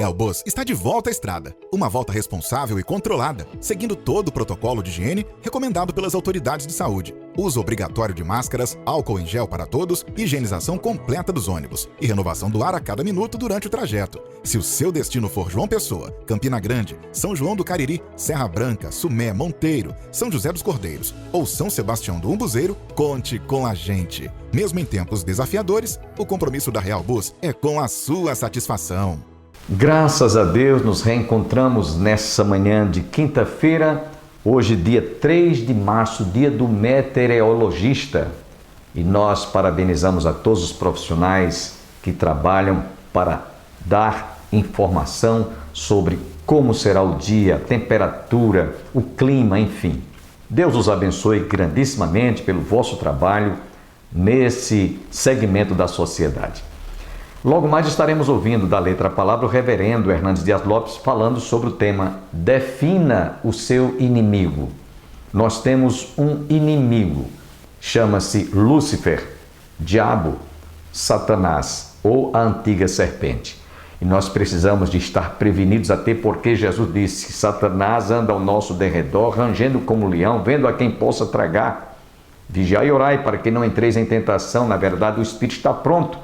Real Bus está de volta à estrada. Uma volta responsável e controlada, seguindo todo o protocolo de higiene recomendado pelas autoridades de saúde. Uso obrigatório de máscaras, álcool em gel para todos, higienização completa dos ônibus e renovação do ar a cada minuto durante o trajeto. Se o seu destino for João Pessoa, Campina Grande, São João do Cariri, Serra Branca, Sumé, Monteiro, São José dos Cordeiros ou São Sebastião do Umbuzeiro, conte com a gente. Mesmo em tempos desafiadores, o compromisso da Real Bus é com a sua satisfação. Graças a Deus, nos reencontramos nessa manhã de quinta-feira, hoje dia 3 de março, dia do meteorologista. E nós parabenizamos a todos os profissionais que trabalham para dar informação sobre como será o dia, a temperatura, o clima, enfim. Deus os abençoe grandissimamente pelo vosso trabalho nesse segmento da sociedade. Logo mais estaremos ouvindo da Letra à Palavra o reverendo Hernandes Dias Lopes falando sobre o tema Defina o seu inimigo. Nós temos um inimigo, chama-se Lúcifer, Diabo, Satanás ou a antiga serpente. E nós precisamos de estar prevenidos até porque Jesus disse: Satanás anda ao nosso derredor, rangendo como leão, vendo a quem possa tragar. Vigiai e orai para que não entreis em tentação. Na verdade, o espírito está pronto,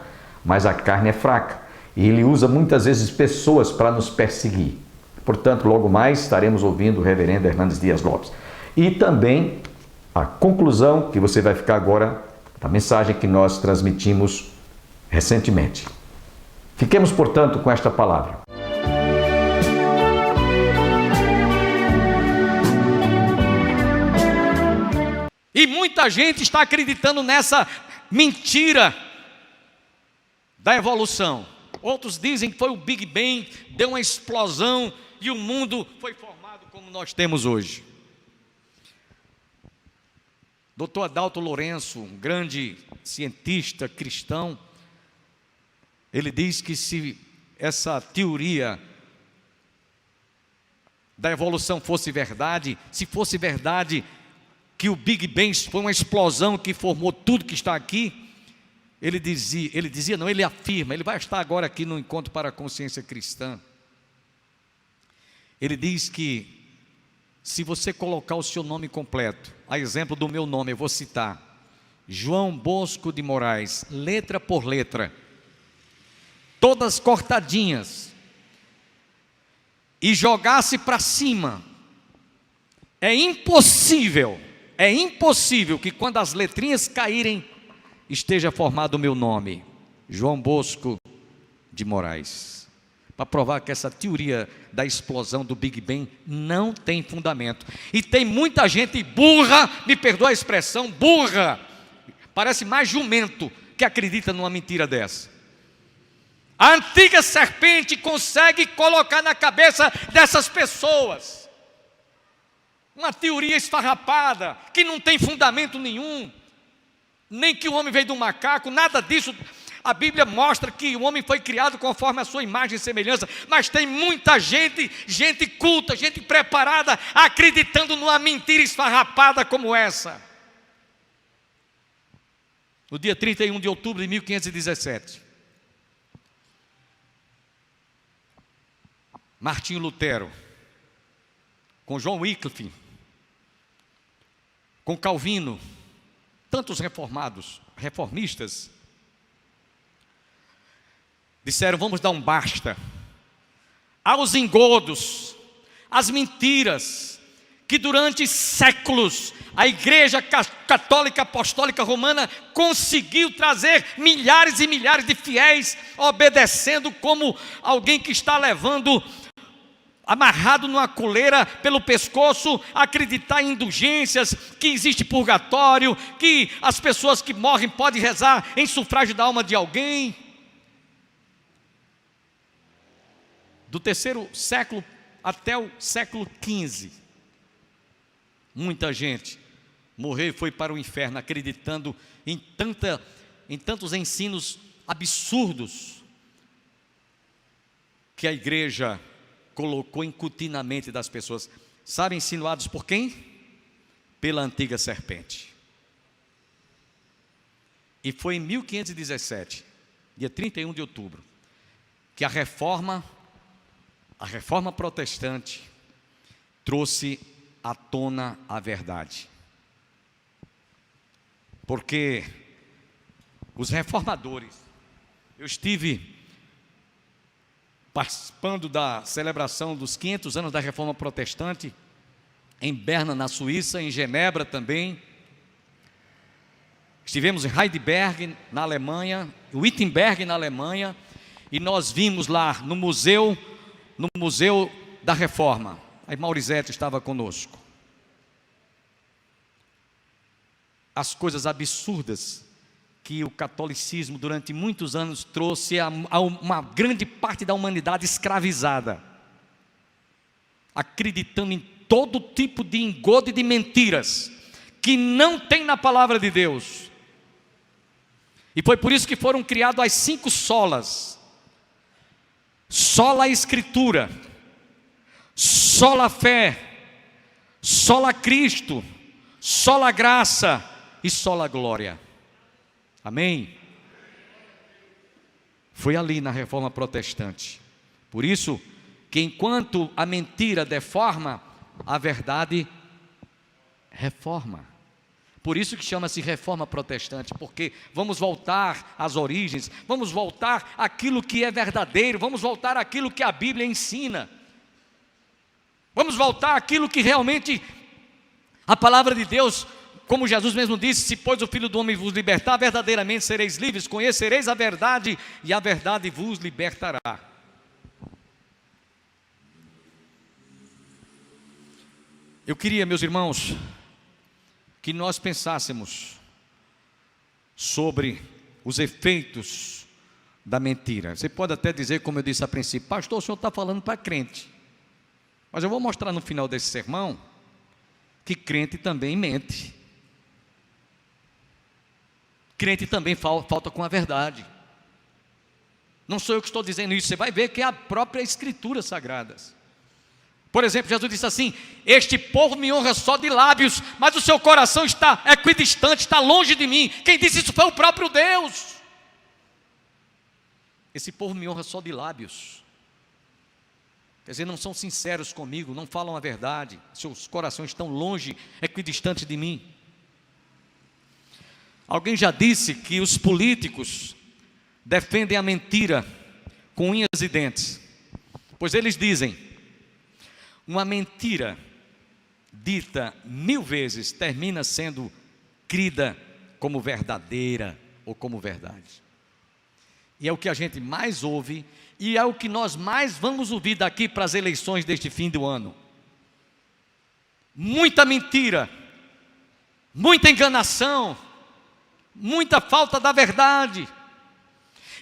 mas a carne é fraca. E ele usa muitas vezes pessoas para nos perseguir. Portanto, logo mais estaremos ouvindo o reverendo Hernandes Dias Lopes. E também a conclusão que você vai ficar agora da mensagem que nós transmitimos recentemente. Fiquemos, portanto, com esta palavra. E muita gente está acreditando nessa mentira da evolução. Outros dizem que foi o Big Bang, deu uma explosão e o mundo foi formado como nós temos hoje. Dr. Adalto Lourenço, um grande cientista cristão, ele diz que se essa teoria da evolução fosse verdade, se fosse verdade que o Big Bang foi uma explosão que formou tudo que está aqui, ele afirma, ele vai estar agora aqui no Encontro para a Consciência Cristã. Ele diz que se você colocar o seu nome completo, a exemplo do meu nome, eu vou citar João Bosco de Moraes, letra por letra, todas cortadinhas, e jogasse para cima, é impossível que quando as letrinhas caírem, esteja formado o meu nome, João Bosco de Moraes, para provar que essa teoria da explosão do Big Bang não tem fundamento. E tem muita gente burra, me perdoa a expressão, burra, parece mais jumento, que acredita numa mentira dessa. A antiga serpente consegue colocar na cabeça dessas pessoas uma teoria esfarrapada, que não tem fundamento nenhum, nem que o homem veio do macaco, nada disso. A Bíblia mostra que o homem foi criado conforme a sua imagem e semelhança, mas tem muita gente, gente culta, gente preparada, acreditando numa mentira esfarrapada como essa. No dia 31 de outubro de 1517, Martinho Lutero, com João Wycliffe, com Calvino, tantos reformistas, disseram: vamos dar um basta aos engodos, às mentiras, que durante séculos a Igreja Católica Apostólica Romana conseguiu trazer milhares e milhares de fiéis, obedecendo como alguém que está levando amarrado numa coleira pelo pescoço, acreditar em indulgências, que existe purgatório, que as pessoas que morrem podem rezar em sufrágio da alma de alguém. Do terceiro século até o século XV, muita gente morreu e foi para o inferno acreditando em tantos ensinos absurdos que a igreja colocou incutir na mente das pessoas. Sabem, insinuados por quem? Pela antiga serpente. E foi em 1517, dia 31 de outubro, que a reforma A reforma protestante trouxe à tona a verdade. Porque os reformadores, eu estive participando da celebração dos 500 anos da Reforma Protestante, em Berna, na Suíça, em Genebra também. Estivemos em Heidelberg, na Alemanha, Wittenberg, na Alemanha, e nós vimos lá no Museu da Reforma. A irmã Maurizete estava conosco. As coisas absurdas que o catolicismo durante muitos anos trouxe a uma grande parte da humanidade escravizada, acreditando em todo tipo de engodo e de mentiras que não tem na palavra de Deus. E foi por isso que foram criadas as 5 solas: sola Escritura, sola fé, sola Cristo, sola graça e sola glória. Amém? Foi ali na Reforma Protestante. Por isso que enquanto a mentira deforma, a verdade reforma. Por isso que chama-se Reforma Protestante, porque vamos voltar às origens, vamos voltar àquilo que é verdadeiro, vamos voltar àquilo que a Bíblia ensina, vamos voltar àquilo que realmente a palavra de Deus, como Jesus mesmo disse: se pois o Filho do Homem vos libertar, verdadeiramente sereis livres, conhecereis a verdade e a verdade vos libertará. Eu queria, meus irmãos, que nós pensássemos sobre os efeitos da mentira. Você pode até dizer, como eu disse a princípio: pastor, o senhor está falando para crente. Mas eu vou mostrar no final desse sermão que crente também mente. Crente também falta com a verdade. Não sou eu que estou dizendo isso, você vai ver que é a própria Escritura Sagradas. Por exemplo, Jesus disse assim: este povo me honra só de lábios, mas o seu coração está equidistante, está longe de mim. Quem disse isso foi o próprio Deus. Esse povo me honra só de lábios, quer dizer, não são sinceros comigo, não falam a verdade, seus corações estão longe, equidistantes de mim. Alguém já disse que os políticos defendem a mentira com unhas e dentes, pois eles dizem: uma mentira dita 1000 vezes termina sendo crida como verdadeira ou como verdade. E é o que a gente mais ouve, e é o que nós mais vamos ouvir daqui para as eleições deste fim do ano. Muita mentira, muita enganação, muita falta da verdade.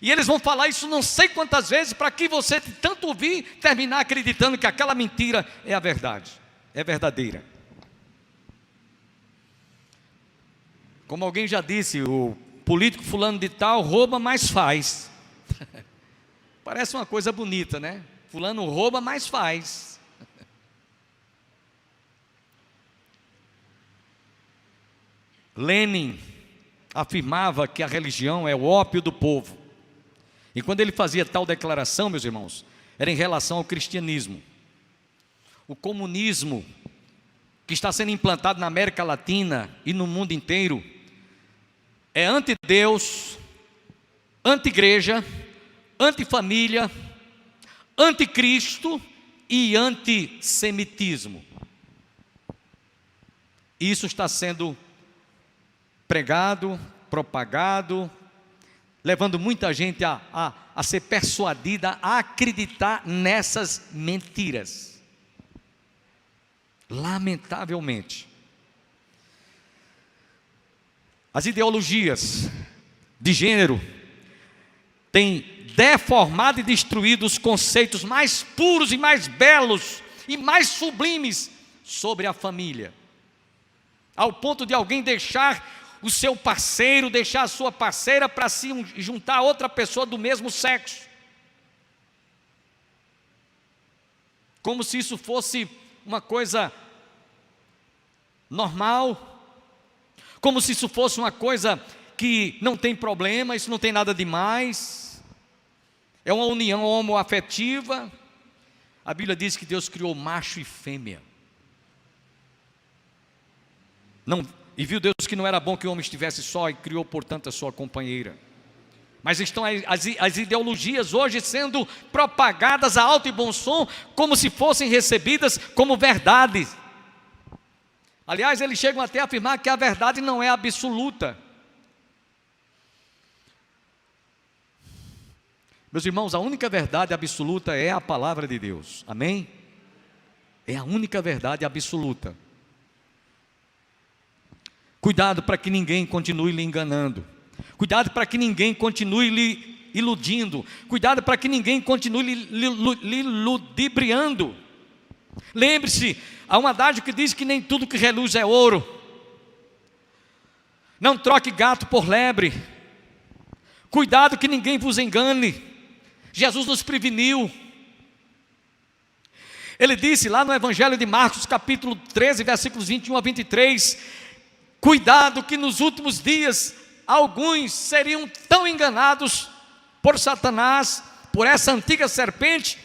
E eles vão falar isso não sei quantas vezes, para que você, de tanto ouvir, terminar acreditando que aquela mentira é a verdade, é verdadeira. Como alguém já disse, o político fulano de tal rouba, mas faz. Parece uma coisa bonita, né? Fulano rouba, mas faz. Lenin afirmava que a religião é o ópio do povo. E quando ele fazia tal declaração, meus irmãos, era em relação ao cristianismo. O comunismo, que está sendo implantado na América Latina e no mundo inteiro, é anti-Deus, anti-igreja, anti-família, anti-Cristo e antissemitismo. Isso está sendo pregado, propagado, levando muita gente a ser persuadida a acreditar nessas mentiras. Lamentavelmente, as ideologias de gênero têm deformado e destruído os conceitos mais puros e mais belos e mais sublimes sobre a família, ao ponto de alguém deixar o seu parceiro, deixar a sua parceira para se juntar a outra pessoa do mesmo sexo, como se isso fosse uma coisa normal, como se isso fosse uma coisa que não tem problema, isso não tem nada demais, é uma união homoafetiva. A Bíblia diz que Deus criou macho e fêmea. E viu Deus que não era bom que o homem estivesse só, e criou, portanto, a sua companheira. Mas estão as ideologias hoje sendo propagadas a alto e bom som, como se fossem recebidas como verdades. Aliás, eles chegam até a afirmar que a verdade não é absoluta. Meus irmãos, a única verdade absoluta é a palavra de Deus. Amém? É a única verdade absoluta. Cuidado para que ninguém continue lhe enganando. Cuidado para que ninguém continue lhe iludindo. Cuidado para que ninguém continue lhe ludibriando. Lembre-se, há um adágio que diz que nem tudo que reluz é ouro. Não troque gato por lebre. Cuidado que ninguém vos engane. Jesus nos preveniu. Ele disse lá no Evangelho de Marcos, capítulo 13, versículos 21 a 23, cuidado que nos últimos dias alguns seriam tão enganados por Satanás, por essa antiga serpente,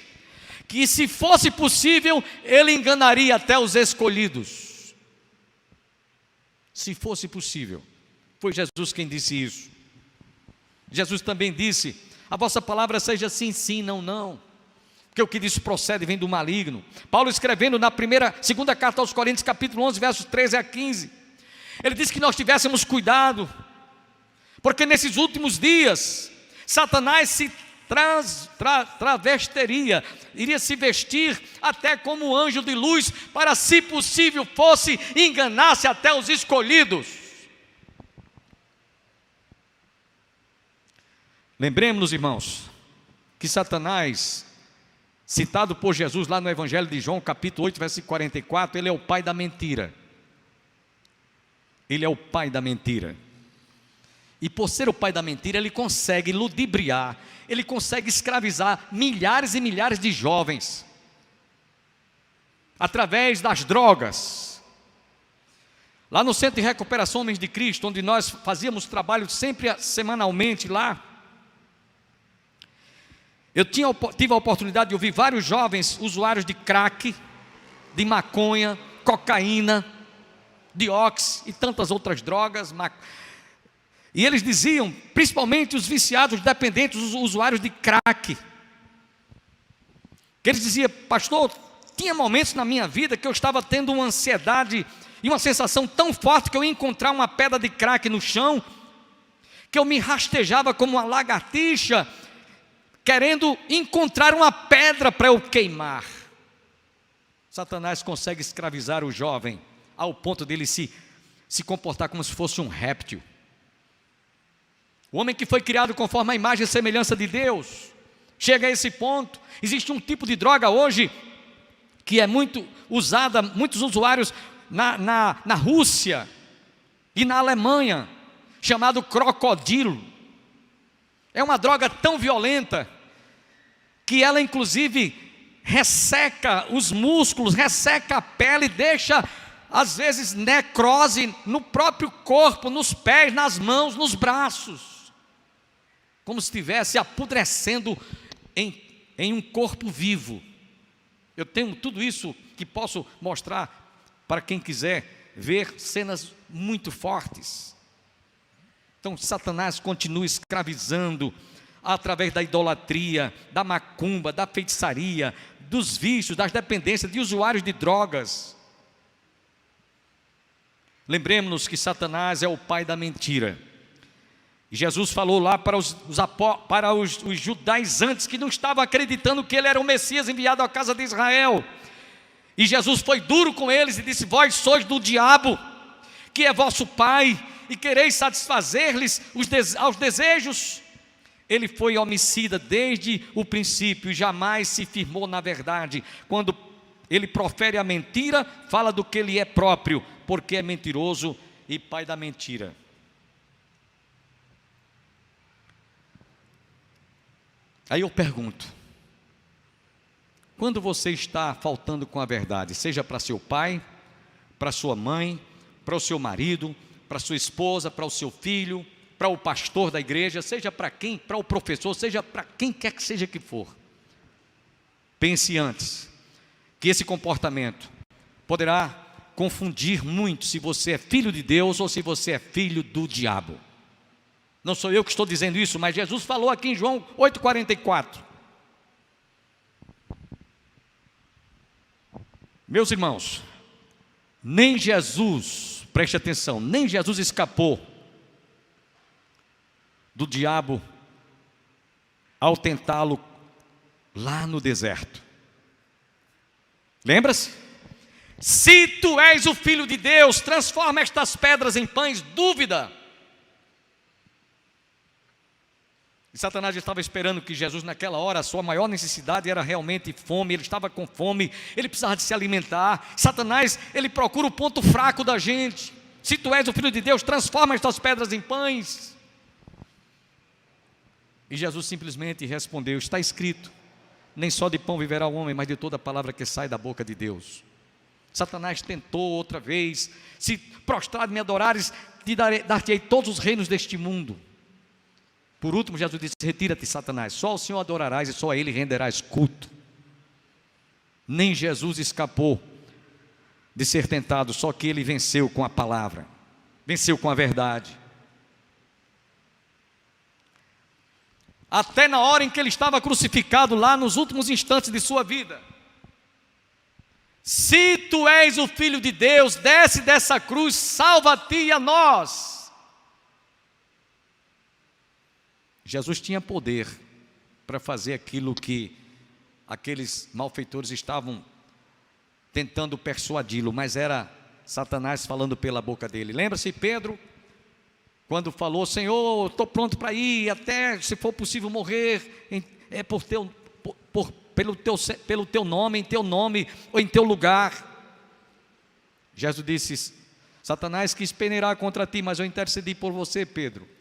que se fosse possível, ele enganaria até os escolhidos. Se fosse possível. Foi Jesus quem disse isso. Jesus também disse: a vossa palavra seja sim, sim, não, não, porque o que disso procede vem do maligno. Paulo, escrevendo na segunda carta aos Coríntios, capítulo 11, versos 13 a 15, ele disse que nós tivéssemos cuidado, porque nesses últimos dias, Satanás se travestiria, iria se vestir até como anjo de luz, para, se possível fosse, enganasse até os escolhidos. Lembremos-nos, irmãos, que Satanás, citado por Jesus lá no Evangelho de João, capítulo 8, versículo 44, ele é o pai da mentira. Ele é o pai da mentira. E por ser o pai da mentira, ele consegue ludibriar, ele consegue escravizar milhares e milhares de jovens, através das drogas. Lá no Centro de Recuperação Homens de Cristo, onde nós fazíamos trabalho sempre semanalmente lá, eu tive a oportunidade de ouvir vários jovens usuários de crack, de maconha, cocaína, de ox e tantas outras drogas. E eles diziam, principalmente os viciados, os dependentes, os usuários de crack, que eles diziam: pastor, tinha momentos na minha vida que eu estava tendo uma ansiedade e uma sensação tão forte que eu ia encontrar uma pedra de crack no chão, que eu me rastejava como uma lagartixa, querendo encontrar uma pedra para eu queimar. Satanás consegue escravizar o jovem ao ponto dele se comportar como se fosse um réptil. O homem que foi criado conforme a imagem e semelhança de Deus chega a esse ponto. Existe um tipo de droga hoje que é muito usada, muitos usuários na Rússia e na Alemanha, chamado crocodilo. É uma droga tão violenta que ela inclusive resseca os músculos, resseca a pele, deixa às vezes necrose no próprio corpo, nos pés, nas mãos, nos braços, como se estivesse apodrecendo em um corpo vivo. Eu tenho tudo isso que posso mostrar para quem quiser ver cenas muito fortes. Então Satanás continua escravizando através da idolatria, da macumba, da feitiçaria, dos vícios, das dependências, de usuários de drogas. Lembremos-nos que Satanás é o pai da mentira. E Jesus falou lá para os judaizantes que não estavam acreditando que ele era o Messias enviado à casa de Israel. E Jesus foi duro com eles e disse: vós sois do diabo, que é vosso pai, e quereis satisfazer-lhes aos desejos. Ele foi homicida desde o princípio e jamais se firmou na verdade. Quando ele profere a mentira, fala do que ele é próprio, porque é mentiroso e pai da mentira. Aí eu pergunto: quando você está faltando com a verdade, seja para seu pai, para sua mãe, para o seu marido, para sua esposa, para o seu filho, para o pastor da igreja, seja para quem, para o professor, seja para quem quer que seja que for, pense antes que esse comportamento poderá confundir muito se você é filho de Deus ou se você é filho do diabo. Não sou eu que estou dizendo isso, mas Jesus falou aqui em João 8,44. Meus irmãos, nem Jesus, preste atenção, nem Jesus escapou do diabo ao tentá-lo lá no deserto. Lembra-se? Se tu és o Filho de Deus, transforma estas pedras em pães. Dúvida. E Satanás estava esperando que Jesus, naquela hora, a sua maior necessidade era realmente fome. Ele estava com fome, ele precisava de se alimentar. Satanás, ele procura o ponto fraco da gente. Se tu és o Filho de Deus, transforma estas pedras em pães. E Jesus simplesmente respondeu: está escrito, nem só de pão viverá o homem, mas de toda a palavra que sai da boca de Deus. Satanás tentou outra vez: se prostrado me adorares, dar-te-ei todos os reinos deste mundo. Por último, Jesus disse: retira-te, Satanás, só ao Senhor adorarás e só a Ele renderás culto. Nem Jesus escapou de ser tentado, só que ele venceu com a palavra, venceu com a verdade. Até na hora em que ele estava crucificado, lá nos últimos instantes de sua vida: se tu és o Filho de Deus, desce dessa cruz, salva-te e a nós. Jesus tinha poder para fazer aquilo que aqueles malfeitores estavam tentando persuadi-lo, mas era Satanás falando pela boca dele. Lembra-se Pedro, quando falou: Senhor, estou pronto para ir, até se for possível morrer, pelo teu nome, em teu nome ou em teu lugar. Jesus disse: Satanás quis peneirar contra ti, mas eu intercedi por você, Pedro.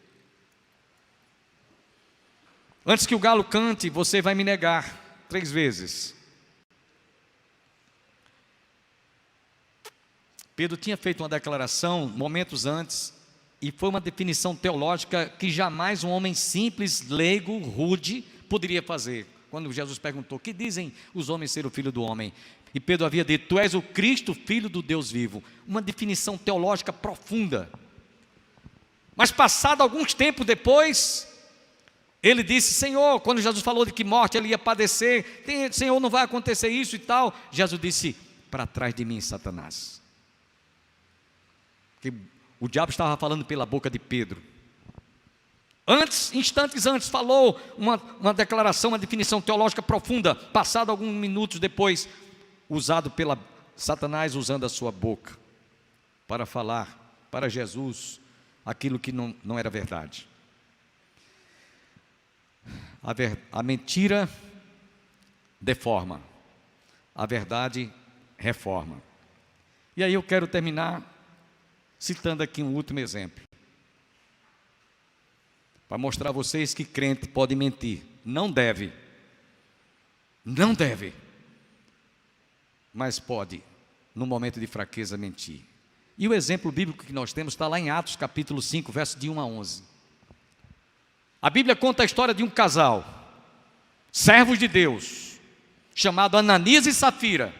Antes que o galo cante, você vai me negar 3 vezes. Pedro tinha feito uma declaração momentos antes, e foi uma definição teológica que jamais um homem simples, leigo, rude poderia fazer. Quando Jesus perguntou: que dizem os homens ser o Filho do Homem? E Pedro havia dito: tu és o Cristo, Filho do Deus vivo. Uma definição teológica profunda. Mas passado alguns tempos depois, ele disse: Senhor, quando Jesus falou de que morte ele ia padecer, Senhor, não vai acontecer isso e tal. Jesus disse: para trás de mim, Satanás. Porque o diabo estava falando pela boca de Pedro. Instantes antes, falou uma declaração, uma definição teológica profunda. Passado alguns minutos depois, usado pela Satanás, usando a sua boca para falar para Jesus aquilo que não era verdade. A mentira deforma, a verdade reforma. E aí eu quero terminar citando aqui um último exemplo, para mostrar a vocês que crente pode mentir. Não deve, mas pode, no momento de fraqueza, mentir. E o exemplo bíblico que nós temos está lá em Atos capítulo 5, verso de 1 a 11. A Bíblia conta a história de um casal, servos de Deus, chamado Ananias e Safira.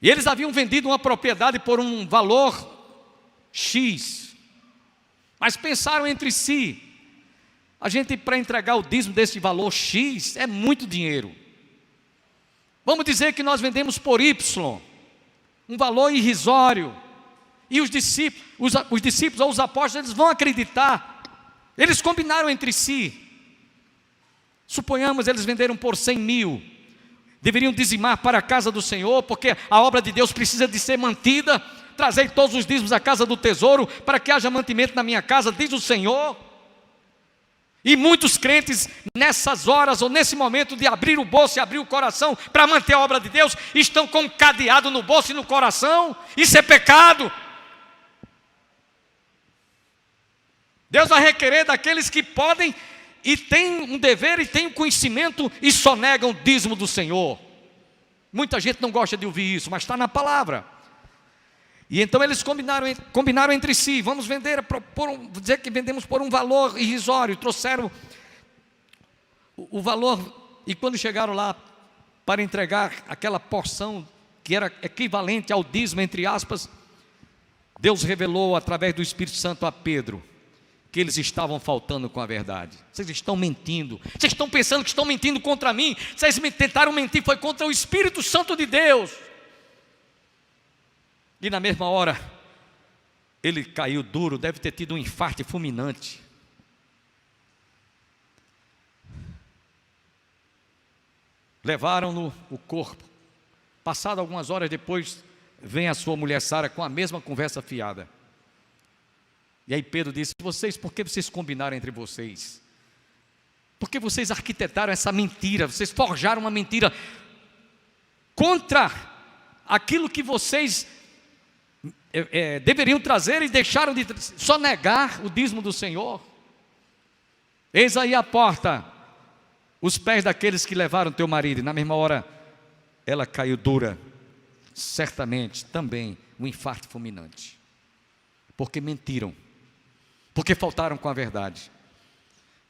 E eles haviam vendido uma propriedade por um valor X, mas pensaram entre si: a gente, para entregar o dízimo desse valor X, é muito dinheiro. Vamos dizer que nós vendemos por Y, um valor irrisório, e os discípulos ou os apóstolos, eles vão acreditar. Eles combinaram entre si. Suponhamos, eles venderam por 100 mil. Deveriam dizimar para a casa do Senhor, porque a obra de Deus precisa de ser mantida. Trazei todos os dízimos à casa do tesouro, para que haja mantimento na minha casa, diz o Senhor. E muitos crentes, nessas horas ou nesse momento de abrir o bolso e abrir o coração para manter a obra de Deus, estão com um cadeado no bolso e no coração. Isso é pecado. Deus vai requerer daqueles que podem e têm um dever e têm um conhecimento e só negam o dízimo do Senhor. Muita gente não gosta de ouvir isso, mas está na palavra. E então eles combinaram entre si: vamos vender, dizer que vendemos por um valor irrisório. Trouxeram o valor, e quando chegaram lá para entregar aquela porção que era equivalente ao dízimo, entre aspas, Deus revelou através do Espírito Santo a Pedro que eles estavam faltando com a verdade. Vocês estão mentindo, vocês estão pensando que estão mentindo contra mim, vocês tentaram mentir, foi contra o Espírito Santo de Deus. E na mesma hora, ele caiu duro, deve ter tido um infarto fulminante. Levaram-no o corpo. Passado algumas horas depois, vem a sua mulher Sara com a mesma conversa fiada. E aí Pedro disse: por que vocês combinaram entre vocês? Por que vocês arquitetaram essa mentira? Vocês forjaram uma mentira contra aquilo que vocês deveriam trazer e deixaram de só negar o dízimo do Senhor. Eis aí a porta, os pés daqueles que levaram teu marido. E na mesma hora ela caiu dura, certamente também um infarto fulminante, porque mentiram, porque faltaram com a verdade.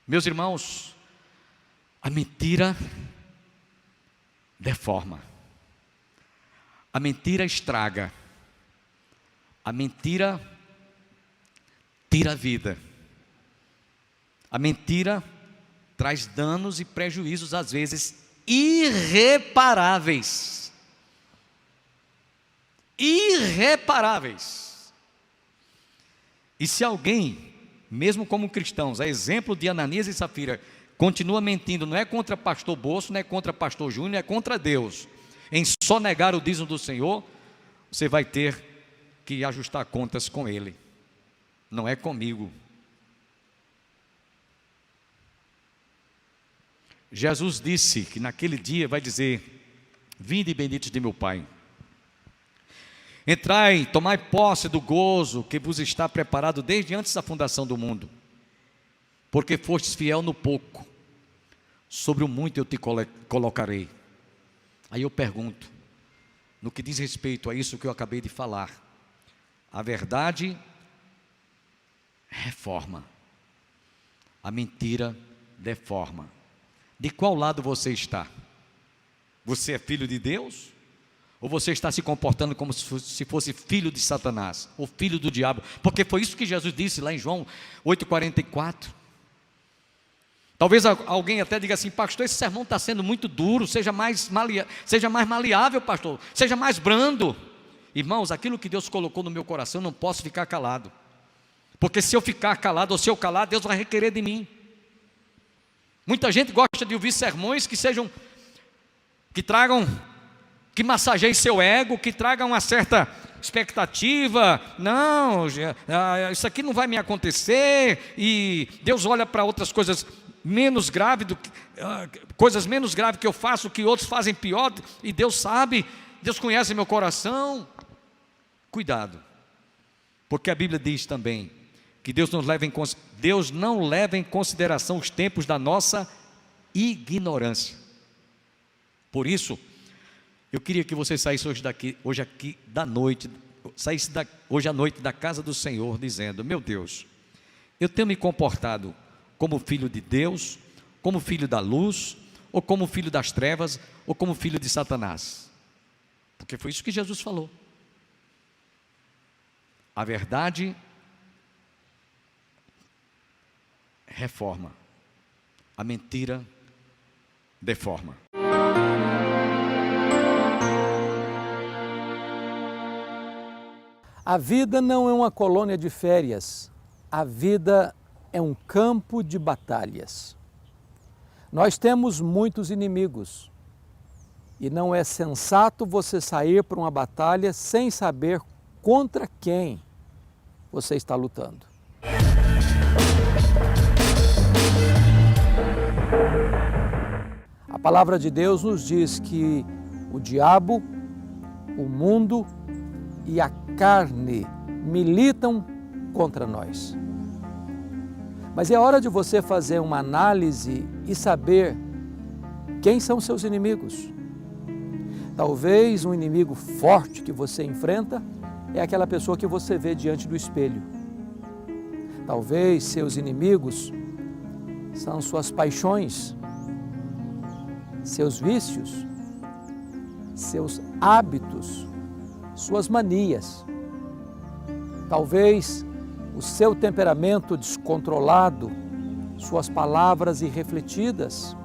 Meus irmãos, a mentira deforma, a mentira estraga, a mentira tira a vida, a mentira traz danos e prejuízos, às vezes irreparáveis. Irreparáveis. E se alguém, mesmo como cristãos, a exemplo de Ananias e Safira, continua mentindo, não é contra pastor Bolso, não é contra pastor Júnior, é contra Deus, em só negar o dízimo do Senhor, você vai ter que ajustar contas com ele, não é comigo. Jesus disse que naquele dia vai dizer: vinde benditos de meu Pai, entrai, tomai posse do gozo que vos está preparado desde antes da fundação do mundo, porque fostes fiel no pouco, sobre o muito eu te colocarei. Aí eu pergunto, no que diz respeito a isso que eu acabei de falar, a verdade reforma, a mentira deforma. De qual lado você está? Você é filho de Deus? Ou você está se comportando como se fosse filho de Satanás, ou filho do diabo? Porque foi isso que Jesus disse lá em João 8,44. Talvez alguém até diga assim: pastor, esse sermão está sendo muito duro, seja mais maleável, pastor, seja mais brando. Irmãos, aquilo que Deus colocou no meu coração, eu não posso ficar calado, porque se eu ficar calado, ou se eu calar, Deus vai requerer de mim. Muita gente gosta de ouvir sermões que massageiem seu ego, que tragam uma certa expectativa. Não, isso aqui não vai me acontecer, e Deus olha para outras coisas menos graves, coisas menos graves que eu faço, que outros fazem pior, e Deus sabe, Deus conhece meu coração. Cuidado, porque a Bíblia diz também que Deus não leva em consideração os tempos da nossa ignorância. Por isso, eu queria que você saísse hoje à noite da casa do Senhor, dizendo: meu Deus, eu tenho me comportado como filho de Deus, como filho da luz, ou como filho das trevas, ou como filho de Satanás? Porque foi isso que Jesus falou. A verdade reforma, a mentira deforma. A vida não é uma colônia de férias, a vida é um campo de batalhas. Nós temos muitos inimigos e não é sensato você sair para uma batalha sem saber contra quem você está lutando. A palavra de Deus nos diz que o diabo, o mundo e a carne militam contra nós. Mas é hora de você fazer uma análise e saber quem são seus inimigos. Talvez um inimigo forte que você enfrenta é aquela pessoa que você vê diante do espelho. Talvez seus inimigos são suas paixões, seus vícios, seus hábitos, suas manias. Talvez o seu temperamento descontrolado, suas palavras irrefletidas,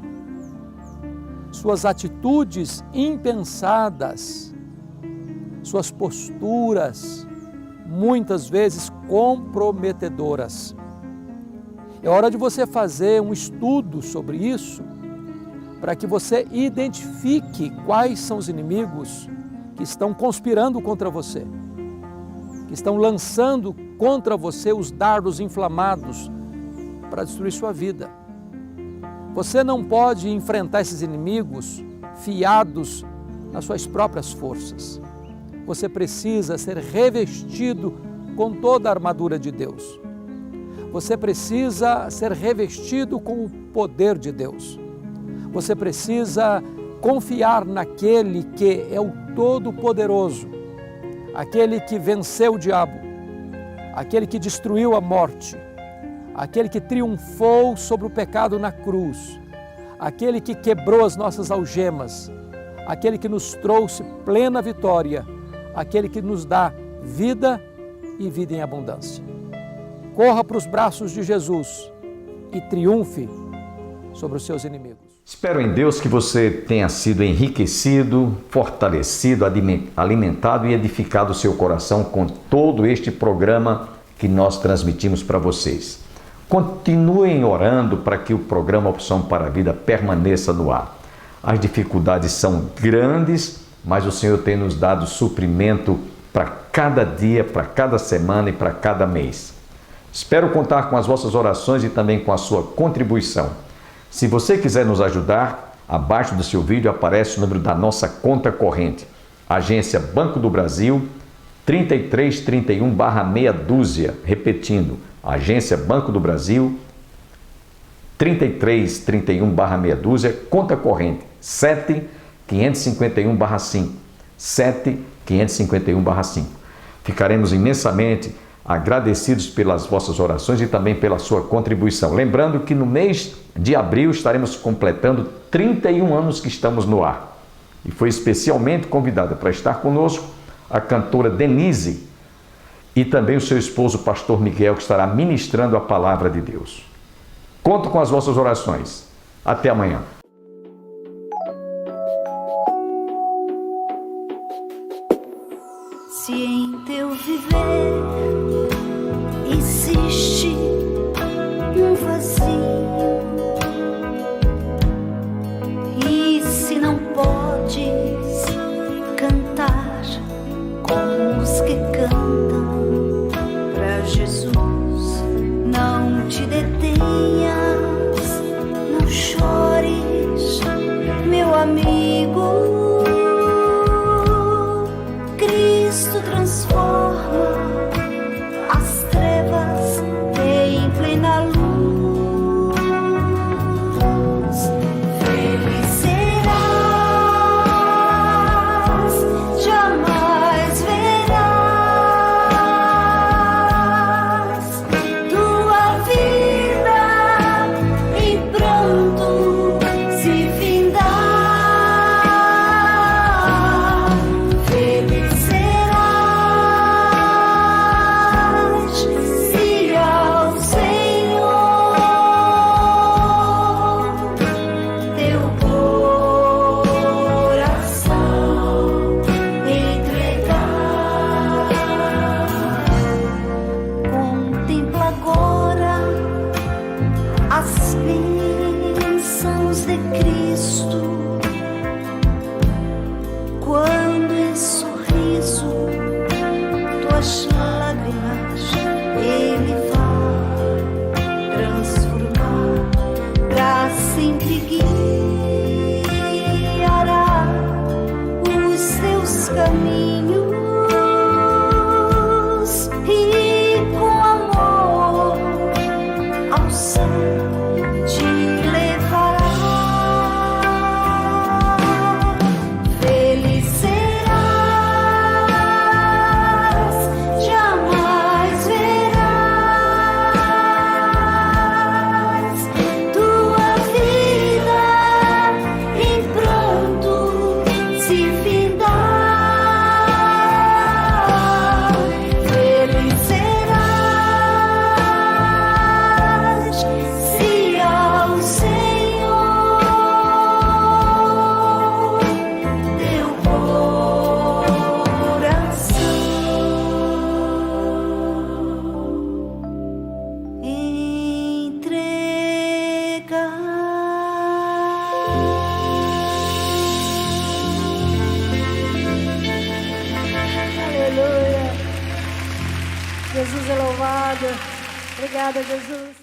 suas atitudes impensadas, suas posturas muitas vezes comprometedoras. É hora de você fazer um estudo sobre isso, para que você identifique quais são os inimigos que estão conspirando contra você, que estão lançando contra você os dardos inflamados para destruir sua vida. Você não pode enfrentar esses inimigos fiados nas suas próprias forças. Você precisa ser revestido com toda a armadura de Deus. Você precisa ser revestido com o poder de Deus. Você precisa confiar naquele que é o Todo-Poderoso, aquele que venceu o diabo, aquele que destruiu a morte, aquele que triunfou sobre o pecado na cruz, aquele que quebrou as nossas algemas, aquele que nos trouxe plena vitória, aquele que nos dá vida e vida em abundância. Corra para os braços de Jesus e triunfe sobre os seus inimigos. Espero em Deus que você tenha sido enriquecido, fortalecido, alimentado e edificado o seu coração com todo este programa que nós transmitimos para vocês. Continuem orando para que o programa Opção para a Vida permaneça no ar. As dificuldades são grandes, mas o Senhor tem nos dado suprimento para cada dia, para cada semana e para cada mês. Espero contar com as vossas orações e também com a sua contribuição. Se você quiser nos ajudar, abaixo do seu vídeo aparece o número da nossa conta corrente. Agência Banco do Brasil, 3331/meia dúzia. Repetindo, Agência Banco do Brasil, 3331/meia dúzia, conta corrente 7551/5. 7551/5. Ficaremos imensamente agradecidos pelas vossas orações e também pela sua contribuição. Lembrando que no mês de abril estaremos completando 31 anos que estamos no ar. E foi especialmente convidada para estar conosco a cantora Denise e também o seu esposo, pastor Miguel, que estará ministrando a palavra de Deus. Conto com as vossas orações. Até amanhã. Se em teu viver existe um vazio, e se não podes cantar como os que cantam pra Jesus, não te detenhas, não chores, meu amigo. Cristo transforma as trevas em plena luz. Feliz serás, jamais verás tua vida em pranto se findar. Feliz se ao Senhor teu coração entregar. Contempla agora as bênçãos de Cristo, quando em sorriso tuas lágrimas Ele vai transformar, pra sempre guiará os teus caminhos e com amor ao céu te levará. Feliz serás, jamais verás tua vida em pranto se findar. Jesus é louvado. Obrigada, Jesus.